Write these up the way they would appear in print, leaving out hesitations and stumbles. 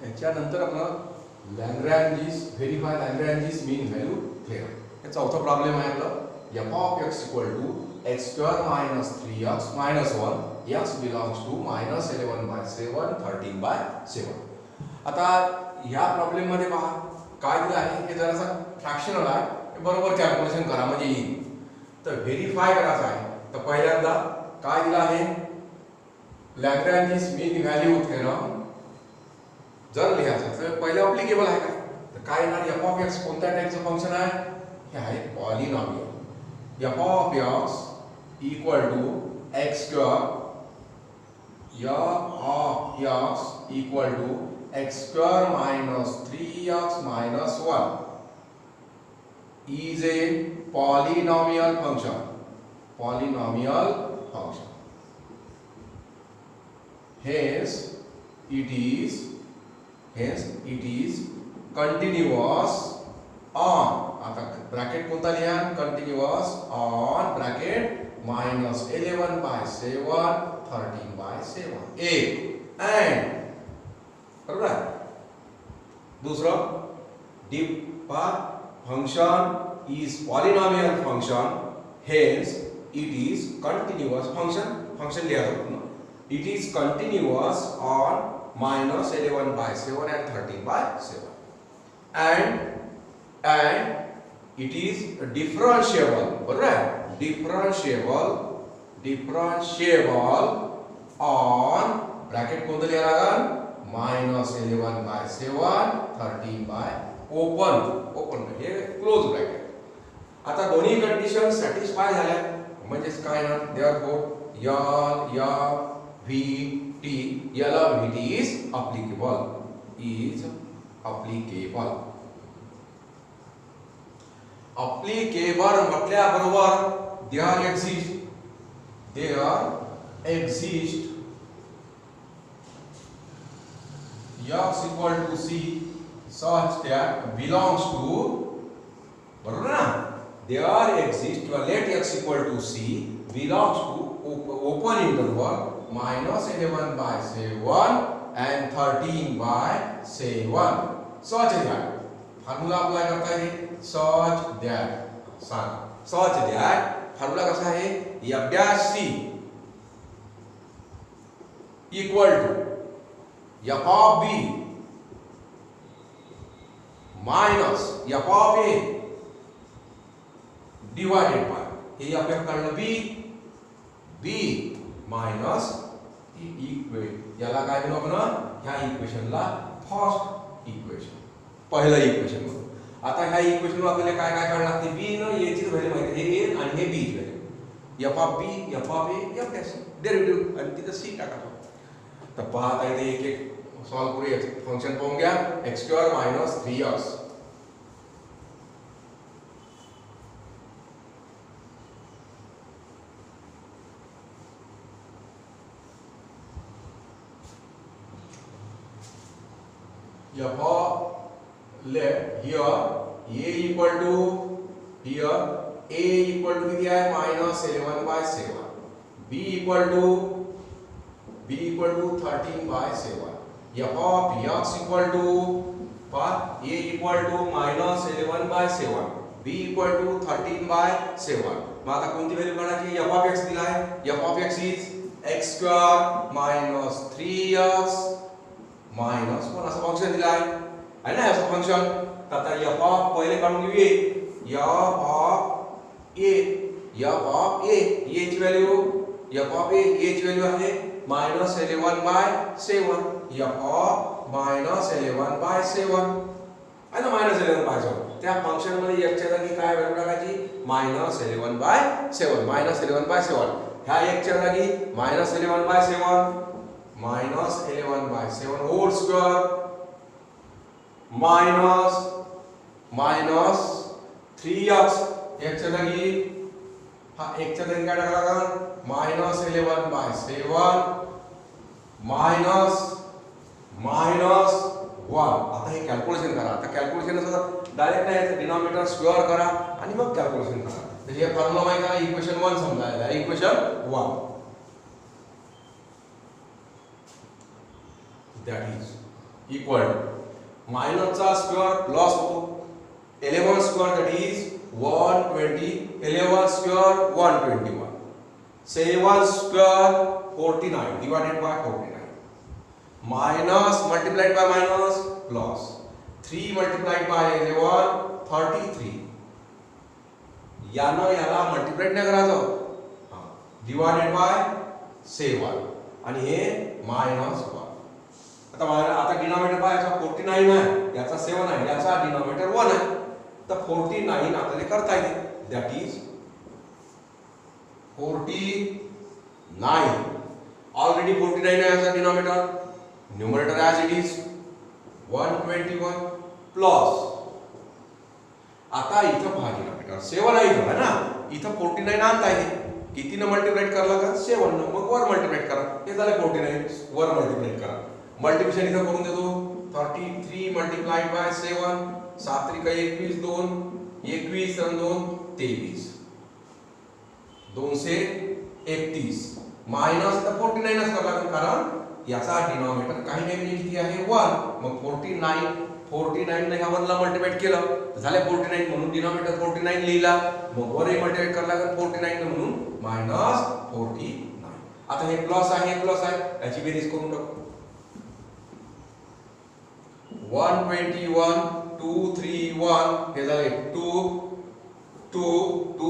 याच्यानंतर आपण लॅग्रॅन्जिस व्हेरीफाय लॅग्रॅन्जिस मीन value theorem. हे चौथा प्रॉब्लेम आहे आपला. f of x equal to x square minus 3x minus 1 x belongs to minus 11 by 7 13 by 7. आता या प्रॉब्लेम मध्ये पहा काय दिलं आहे. हे जरासा फ्रॅक्शनल आहे. हे बरोबर कॅल्क्युलेशन करा म्हणजे येईल. तर व्हेरीफाय करायचं आहे. तर पहिल्यांदा काय दिलं आहे, लॅग्रॅन्जिस मीन व्हॅल्यू थेरम जर लिहायचं तर पहिले अप्लिकेबल आहे काय, तर काय येणार, f of x कोणत्या टाइपचं फंक्शन आहे, हे आहे polynomial. f of x equal to x square, f of x equal to x square minus 3x minus 1 is a polynomial function. Polynomial function. Hence it is continuous on, आता bracket कोणता लिहा, continuous on bracket minus 11 by 7 13 by 7 a and बरोबर आहे. दुसरं function is polynomial function, hence it is continuous function लिहा ना. It is continuous on minus 11 by 7 and 13 by 7 and it is differentiable. बरोबर आहे. differentiable on ब्रॅकेट कोणतं लिहायला लागेल, minus 11 by 7 13 by ओपन हे क्लोज ब्रॅकेट. आता दोन्ही कंडिशन सॅटिस्फाय झाल्या म्हणजे काय ना, therefore VT is applicable. applicable म्हटल्याबरोबर there exist x equal to c such that belongs to, बरोबर ना, there exist let x equal to c belongs to open interval minus 11 by 7 and 13 by 7 such that, formula apply करता है such that formula कसा है, f dash c equal to f of b minus f of a divided by, हे आपल्याला कळलं b minus याला काय म्हणू आपण, ह्या इक्वेशनला फर्स्ट इक्वेशन, पहिलं इक्वेशन म्हणून. आता ह्या इक्वेशन आपल्याला काय काय काढायला लागते, b न a ची व्हॅल्यू माहिती आहे, हे a आणि हे b ची value, f of b f of a f dash derivative आणि तिथे c टाकायचं. तर पहा आता इथे एक एक सॉल्व करूया. फंक्शन पाहून घ्या, x square minus 3x f of here a equal to here a equal to किती आहे, minus 11 by 7, b equal to 13 by 7, f of x equal to a equal to minus 11 by 7, b equal to 13 by 7. मग आता कोणती value काढायची, f of x दिला आहे, f of x is x square minus 3x minus 1 असं function दिलं आहे ना, असं फंक्शन. आता f of पहिले काढून घेऊया, f of a ची व्हॅल्यू आहे minus 11 by 7, f of minus 11 by 7 आहे ना, minus 11 by 7. त्या फंक्शन मध्ये x च्या जागी काय व्हॅल्यू टाकायची, minus 11 by 7 ह्या x च्या जागी minus 11 by 7 whole square minus 3x x च्या जागी, हा x च्या जागी काय टाकायला लागेल, minus 11 by 7 minus 1. आता हे कॅल्क्युलेशन करा. आता कॅल्क्युलेशन असं डायरेक्ट नाही, डिनॉमिनेटर स्क्वेअर करा आणि मग कॅल्क्युलेशन करा. तर हे फॉर्म्युला माहिती आहे, इक्वेशन 1 समजायला, equation 1 that is equal to मायनसचा स्क्वेअर प्लस होतो 11 square that is 120 11 square 121 7 square 49 divided by 49 minus multiplied by minus plus 3 multiplied by 11 33 यानं याला मल्टिप्लाइड नाही करायचं डिवाइडेड बाय 7 आणि हे मायनस 1 आता डिनॉमिनेटर काय याचा 49 आहे याचा 7 आहे याचा डिनॉमिनेटर 1 आहे तर 49 आपल्याला करता येते दॅट इज 49 ऑलरेडी 49 आहे याचा denominator numerator as it is 121 plus आता इथं भागिले 7 आहे ना इथं 49 आणता येते कितीने मल्टिप्लाइड करला का 7 न मग वर मल्टिप्लाइड करा हे झाले 49 वर मल्टिप्लाइड करा मल्टिप्लिकेशन इथं करून देतो 33 मल्टिप्लाइड बाय 7 7 त्रिक 21 2 21 आणि 2 23 231 मायनस तर 49च करावं लागेल कारण याचा डिनॉमिनेटर काही नाही म्हणजे किती आहे 1 मग 49 ने ह्या वरला मल्टिप्लाइड केलं झाले 49 म्हणून डिनॉमिनेटर 49 लिहिला मग वरही मल्टिप्लाइड करावं लागेल 49 म्हणून मायनस 49 आता हे प्लस आहे याची बेरीज करून टाकू 121 231 हे झाले 2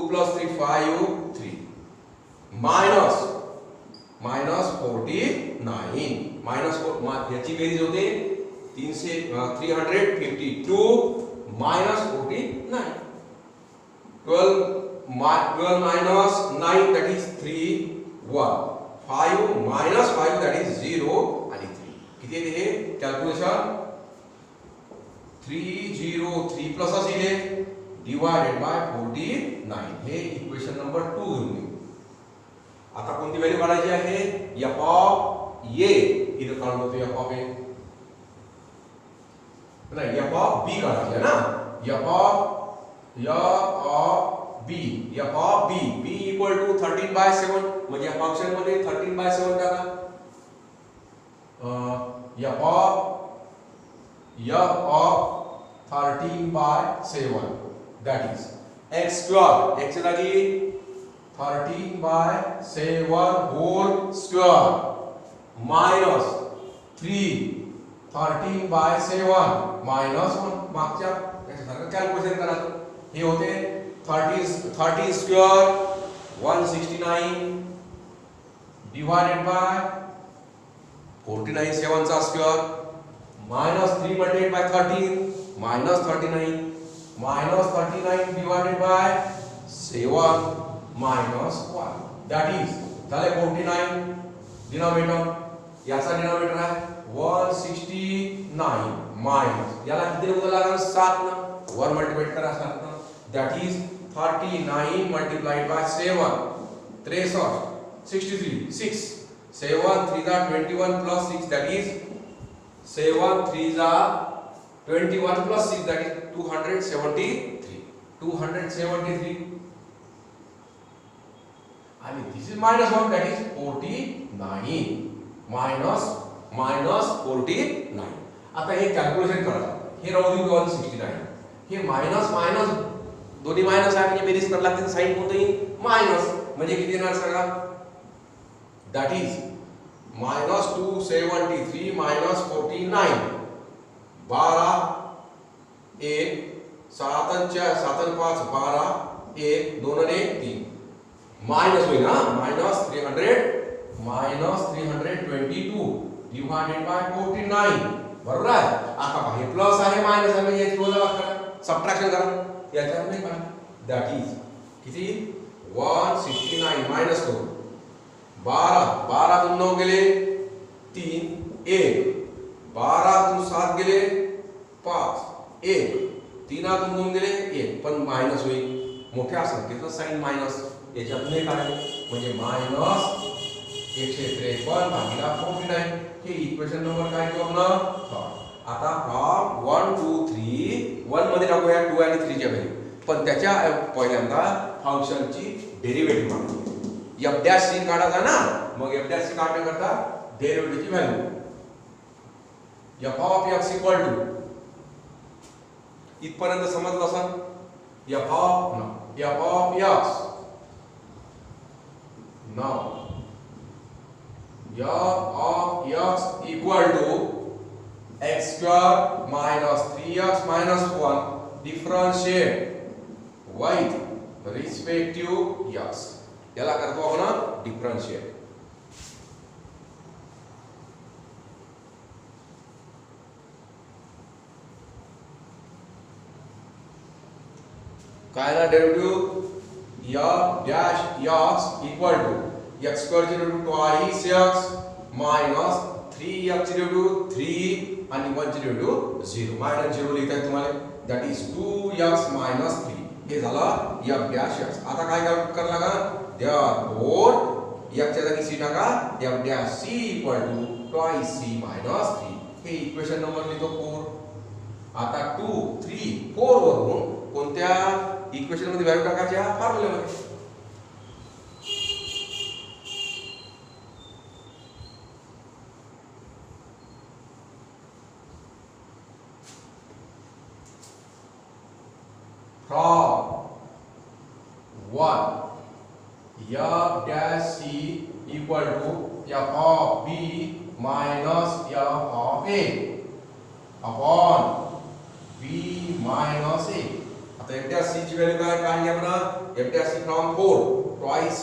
plus 3 5 3 minus 49 minus 4 याची बेरीज होते 352 minus 49 12 minus 9 that is 3 1 5 minus 5 that is 0 आणि 3 किती आहे हे कॅल्क्युलेशन 303 प्लस असेल डिवाइडेड बाय 49 हे इक्वेशन नंबर 2 घेऊन घेऊ आता कोणती व्हॅल्यू काढायची आहे f ऑफ a इथं काढून होतो f ऑफ a नाही f ऑफ b काढायची आहे ना f of b equal to 13 by 7 म्हणजे या फंक्शन मध्ये 13 बाय 7 टाका f of 13 by 7 that is x square x जागी 13 by 7 whole square minus 3 13 by 7 minus 1 मागच्या याच्यासारखं कॅल्क्युलेशन करा हे होते 30 square 169 divided by 49 7 चा square minus 3 multiplied by 13 minus 39 minus 39 divided by 7 minus 1 that is झाले 49 denominator याचा denominator आहे 169 minus याला किती लिहू लागेल 7 ना वर मल्टिप्लाय करा 7 ना that is 39 multiplied by 7 63 63 6 7 3 जा 21 plus 6 that is 7 3 जा 21 plus 6 that is 273 and this is minus 1 that is 49 minus 49 आता हे कॅल्क्युलेशन करा हे राहू दे 169 हे मायनस दोन्ही मायनस आहे म्हणजे बेरीज करायला लागते साइन कोणतं येईल मायनस म्हणजे किती येणार सांगा that is minus 273 minus 49 12 1 7 5 12 1 2 ने 3 माइनस होईल ना minus 322 डिवाइडेड बाय 49 बरोबर आहे आता पहा हे प्लस आहे मायनस आहे म्हणजे याची वजा करा सबट्रॅक्शन करा याच्यात नाही करा दॅट इज किती 169 मायनस करू 12 तुम 9 गेले 3 1 12 तुम 7 गेले 5 1 3 तुम 2 गेले 1 पण मायनस होईल मोठ्या संख्येचं साइन मायनस याच्यात नाही काढायचे म्हणजे मायनस 153 भागिले 49 हे इक्वेशन नंबर काय किंवा ना आता फ्रॉम 1 2 3 1 मध्ये टाकूया 2 आणि 3 च्या व्हॅल्यू पण त्याच्या पहिल्यांदा फंक्शनची डेरिव्हेटिव्ह काढायची f डॅश सी काढायचा ना मग f डॅश सी काढण्याकरता डेरिव्हेटिव्हची value F of X equal to, इथपर्यंत समजलं असेल, F of X, now F of X equal to X square minus 3x minus 1 differentiate with respect to X, याला करतो आपण डिफरन्शिएट. काय ना derivative F dash X equal to X square चे derivative twice X minus 3x चे derivative 3 आणि 1 चे derivative 0 minus 0 लिहिताय तुम्हाला, दॅट इज 2x मायनस 3. हे झालं एफ डॅश एक्स. आता काय करावं लागेल, देअरफॉर x च्या जागी c टाका, f dash c equal to twice c minus 3. हे इक्वेशन नंबर लिहितो 4. आता 2 3 4 वरून कोणत्या इक्वेशन मध्ये व्हॅल्यू टाकायच्या, फॉर्म्युल्यामध्ये. From 1 F dash C equal to F of B minus F of A upon B minus A. आता एफ डॅश सी ची व्हॅल्यू काय काढली आपण, F dash C from 4 twice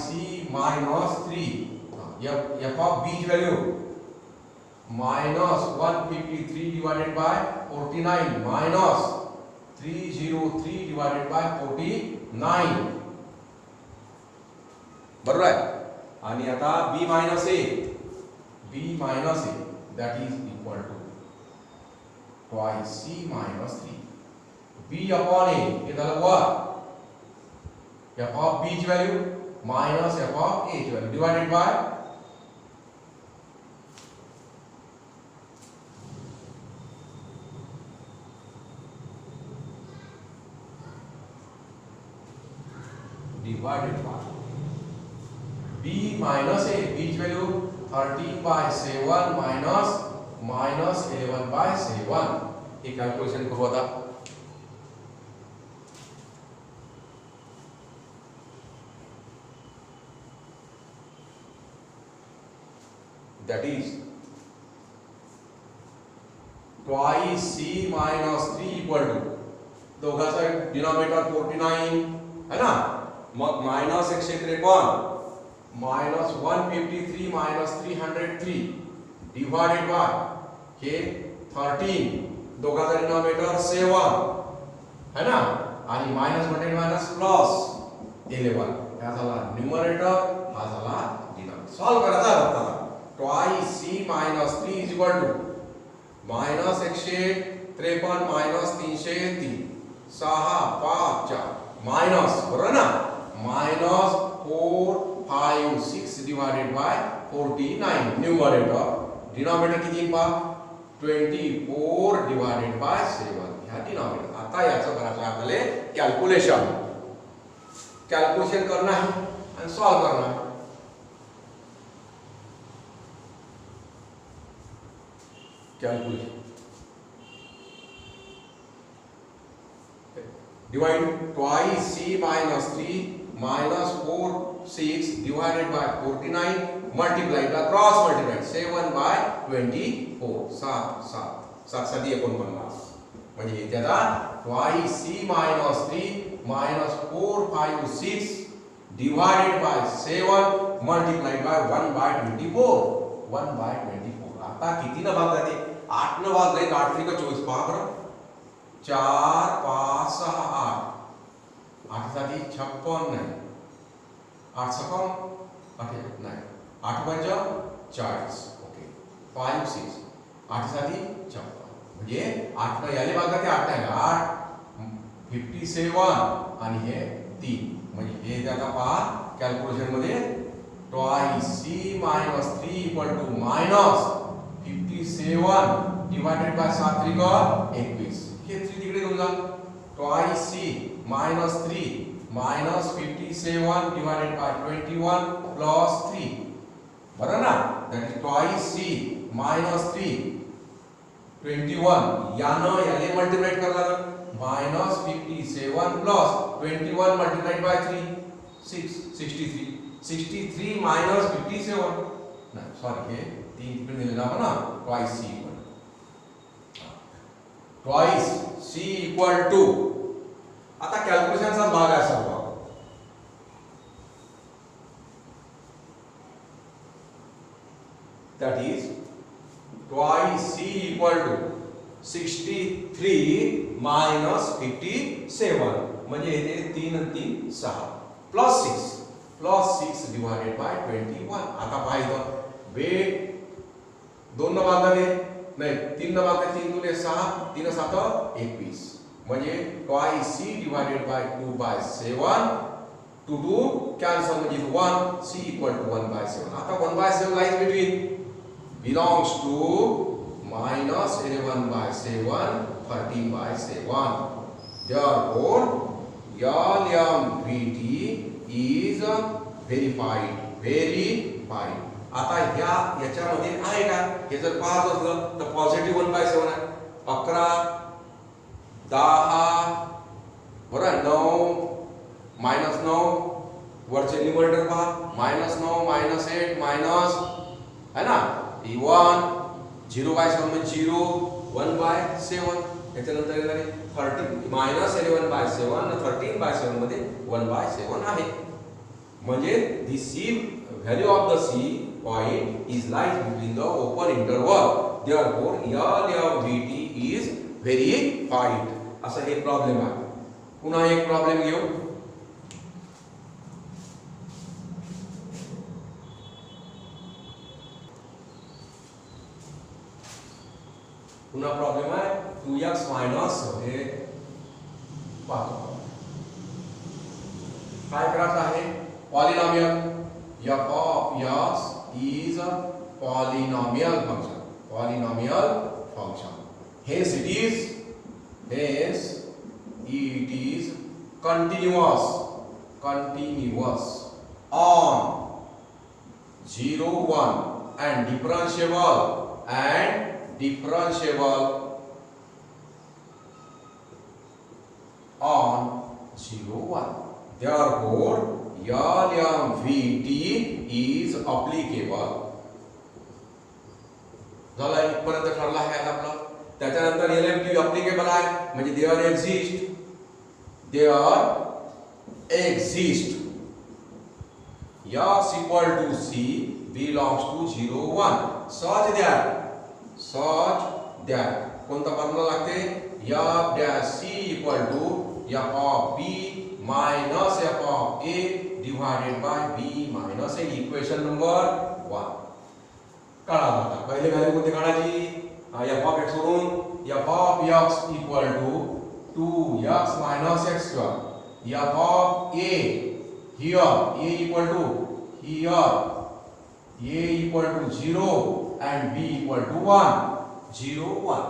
C minus 3. F of बी ची value minus 153 divided by 49 minus 303 divided by 49, बरोबर आहे. आणि आता B minus A that is equal to twice C minus 3. B upon a हे झालं 1. एफ ऑफ बी ची value minus F of a ची value divided by b minus a, b ची value 13/7 minus 11/7. हे कॅल्क्युलेशन करू आता. That is twice c minus 3 equal to, दोघांचा denominator 49 है ना, मग minus 153 minus 153 minus 303 divided by हे 13, दोघांचा डिनॉमिनेटर 7 है ना, आणि मायनस मध्ये मायनस प्लस 11. हा झाला न्यूमरेटर, हा झाला डिनॉमिनेटर. सॉल्व करायचा होता. Twice c minus 3 is equal to minus 153 minus 303 6 5 4 minus, बरोबर ना, minus 4 5 6 divided by 49 numerator, denominator किती पहा 24 डिवाइडेड बाय 7 ह्या डिनॉमिनेटर. आता याचं करायचं आपल्याला कॅल्क्युलेशन करना है आणि सॉल्व करना है. Calculation divide twice c minus 3 minus 4 6 divided by 49 multiplied by cross multiplied 7 by 24 7 7 7 7 49 म्हणजे त्याला twice c minus 3 minus 4 5 6 divided by 7 multiplied by 1 by 24 1 by 24. आता किती न भाग जाते 8 न भाग जाईल 8 3 का 24 पहा बरं 4 5 6 8 8 साठी 56 नाही 8 6 8 नाही 8 5 40 ओके 5 6 8 साठी 56 म्हणजे 8 न याले भाग जाते 8 नाही 8 57 आणि हे 3 म्हणजे हे त्याचा पहा कॅल्क्युलेशन मध्ये twice c minus 3 equal to minus 57 divided by 7 3 का 21 हे 3 तिकडे घेऊन जा twice c minus 3 minus 57 divided by 21 plus 3 बरोबर ना, that is twice C minus 3 21 यानं याले मल्टिप्लाइड करला minus 57 plus 21 multiplied by 3 63 minus 57 नाही सॉरी हे 3 इकडे दिलेलं आपण ना ट्वाइस सी इक्वल टू आता कॅल्क्युलेशनचा भाग आहे सर्व that is twice c equal to 63 minus 57 म्हणजे येते 3 आणि 3 6 plus 6 divided by 21 आता पहा इथं वेट 2 न भागाले नाही 3 न भागाले 3 दुने 6 3 7 21 म्हणजे twice c divided by 2 by 7 to do cancel म्हणजे 1 c equal to 1 by 7 आता 1 by 7 lies between belongs to minus 11 by 7 13 by 7 therefore LMVT is verified आता याच्यामध्ये आहे का हे जर पाहत असलं तर पॉझिटिव्ह 1 by 7 आहे 11 10 बरोबर 9 मायनस 9 वरचे न्यूमरेटर पहा -9 -8 मायनस है ना 1 0 by 7 म्हणजे 0 1 by 7 याच्यानंतर येणार आहे 13 मायनस 11 by 7 आणि 13 by 7 मध्ये 1 by 7 आहे म्हणजे the C value of the C point is lies between the open interval therefore LMVT is verified असं हे प्रॉब्लेम आहे पुन्हा एक प्रॉब्लेम घेऊ पुन्हा प्रॉब्लेम आहे 2x मायनस हे पाहतो काय करायचं आहे polynomial f of x is a polynomial function hence it is continuous on 0 1 and differentiable on 0 1 therefore LMVT is applicable झाला इथपर्यंत ठरला आहे आता आपला त्याच्यानंतर LMVT applicable आहे म्हणजे there exist x equal to c belongs to 0 1 such that कोणता फॉर्म्युला लागते f dash c equal to f of b minus f of a divided by b minus a equation number 1 काढा आता पहिले value कोणती काढायची f of x वरून f of x equal to 2x minus x square f of a here a equal to 0 and b equal to 1 0 1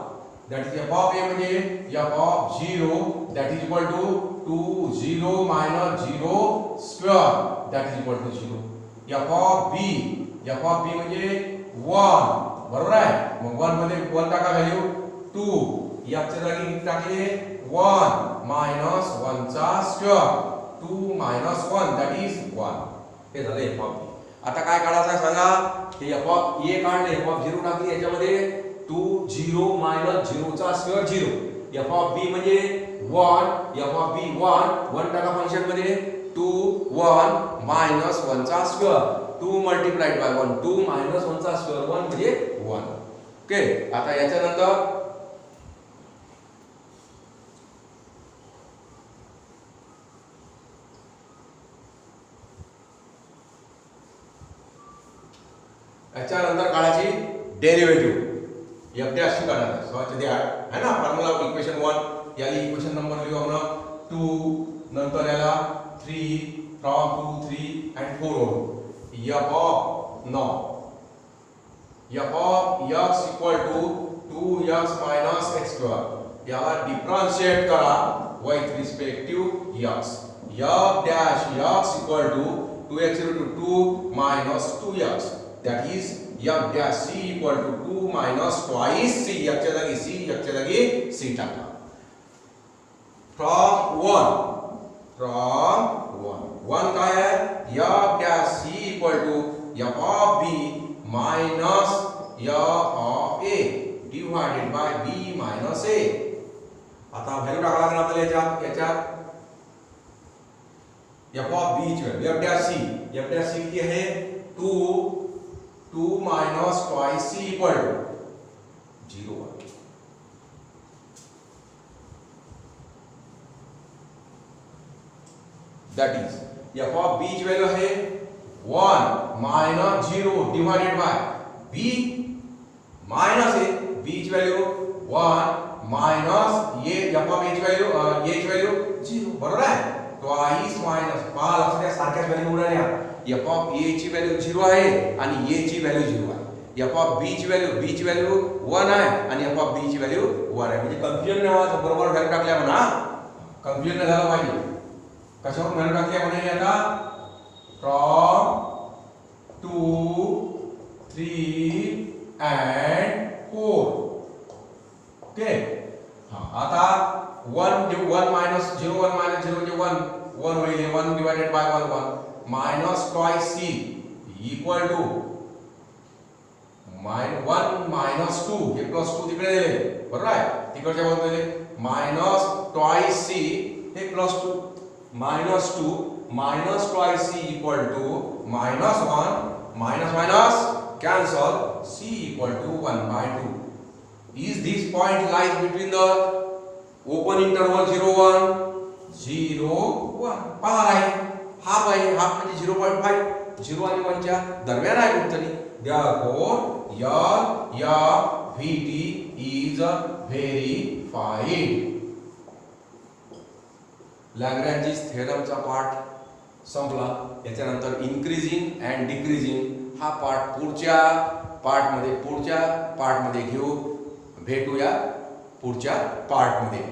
that is f of a म्हणजे f of 0 that is equal to 2 0 minus 0 square that is equal to 0 f of b म्हणजे 1 बरोबर आहे मग 1 मध्ये 1 टाका value 2 f च्या जागी किती टाकले 1 minus 1 चा स्क्वेअर 2 minus 1 that is 1 हे झालं f of b आता काय काढायचं सांगा हे f of a काढले f of 0 टाकली याच्यामध्ये 2 0 minus 0 चा स्क्वेअर 0 f of b म्हणजे 1 f of b 1 टाका फंक्शन मध्ये 2 1 minus 1 चा स्क्वेअर 2 multiplied by 1 2 minus 1 चा स्क्वेअर 1 म्हणजे 1 ओके आता याच्यानंतर काढायची डेरिव्हेटिव्ह f डॅश ची काढायचं सहज द्या है ना फॉर्म्युला इक्वेशन 1 याला इक्वेशन नंबर लिहू आपण 2 नंतर याला 3 फ्रॉम 2 3 and 4 वरून f of x equal to 2x minus x square याला डिफरन्शिएट करा with respect to x f dash x equal to 2x equal to 2 minus 2x that is f dash c equal to 2 minus twice c. याच्या जागी c, याच्या जागी c टाकला. From 1 काय आहे? f dash c equal to f of b minus f of a divided by b minus a. आता value टाकायला लागणार आपल्याला याच्यात f of b ची व्हॅल्यू f dash c किती आहे? 2 minus twice c equal to 0 1. That is f of b ची value आहे 1 minus 0 divided by b minus a. b ची value 1 minus a f of a ची value 0. बरोबर आहे? twice minus पहा लक्षात घ्या सारख्याच व्हॅल्यू उडवल्या. f of a ची व्हॅल्यू 0 आहे आणि a ची व्हॅल्यू 0 आहे. f of b ची व्हॅल्यू 1 आहे आणि f of b ची व्हॅल्यू 1 आहे. म्हणजे कन्फ्युजन नाही व्हायचं. बरोबर व्हॅल्यू टाकल्या म्हणा. कन्फ्युजन नाही झालं पाहिजे. कशावर व्हॅल्यू टाकल्या म्हणे आता? from 2 3 and 4. ओके. आता 1 minus 0 1 minus 0 म्हणजे 1 होईल. 1 divided by 1 minus twice c equal to 1 minus 2. हे प्लस 2 तिकडे दिले. बरोबर आहे? तिकडच्या बाजूला दिले minus twice c हे plus 2 minus 2 minus twice c equal to minus 1 minus cancel c equal to 1 by 2. Is this point lies between the open interval 0 1 0 1. पहा आहे हाफ आहे. हाफ म्हणजे 0.5 0 आणि 1 च्या दरम्यान आहे कुठतरी. Therefore your VT is verified. लॅग्रेंजिस थेरमचा part संपला. याच्यानंतर इन्क्रीजिंग अँड डिक्रीजिंग हा पार्ट पुढच्या पार्टमध्ये घेऊ. भेटूया पुढच्या पार्टमध्ये.